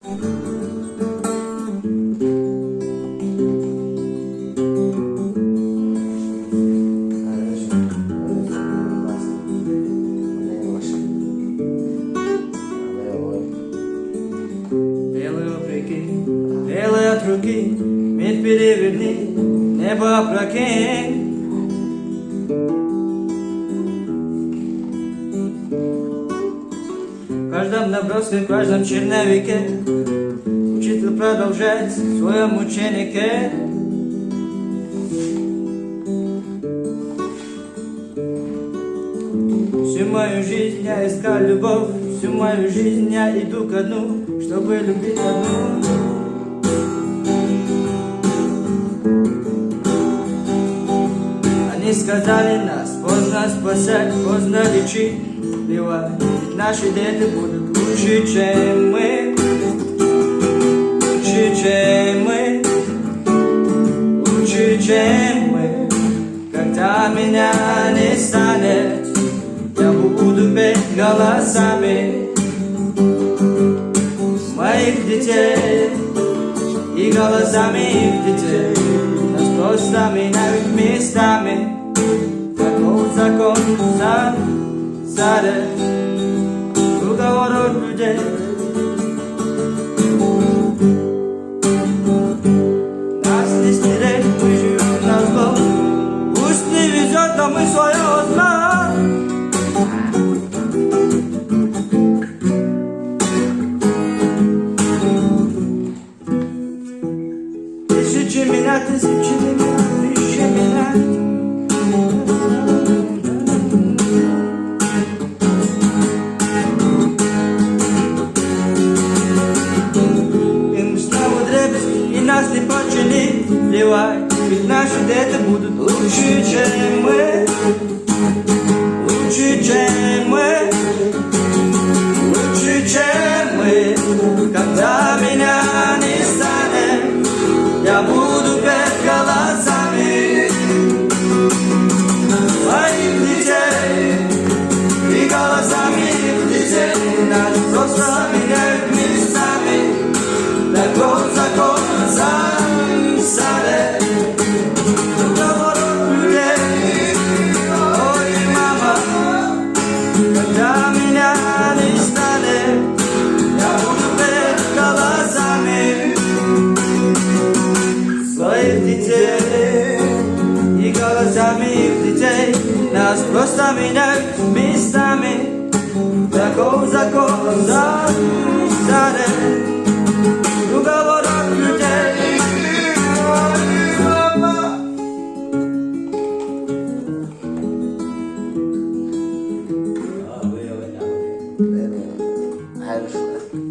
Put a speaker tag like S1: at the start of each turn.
S1: Белые от руки, медь переверни, небо опрокинь. В каждом наброске, в каждом черновике учитель продолжает в своем ученике. Всю мою жизнь я искал любовь, всю мою жизнь я иду ко дну, чтобы любить одну. Они сказали нас поздно спасать, поздно лечить, убивать, ведь наши дети будут лучше, чем мы, лучше, чем мы, лучше, чем мы. Когда меня не станет, я буду петь голосами моих детей и голосами их детей. Нас просто меняют местами. Таков закон царя, уговоров людей. Нас не стереть, мы живем на зло. Пусть не везет, но мы свое знаем. Тысячи меня, тысячи меня. Им снова дребезги и нас не починить, плевать, ведь наши дети будут лучше, чем мы, лучше, чем мы, лучше, чем мы. Когда меня не станет, я буду петь голосами моих детей и голосами их детей. Нас просто меняют местами. Таков закон царя, уговоров людей. Ой, мама, когда меня не станет, я буду петь голосами своих детей и голосами их детей. Нас просто меняют местами. Таков закон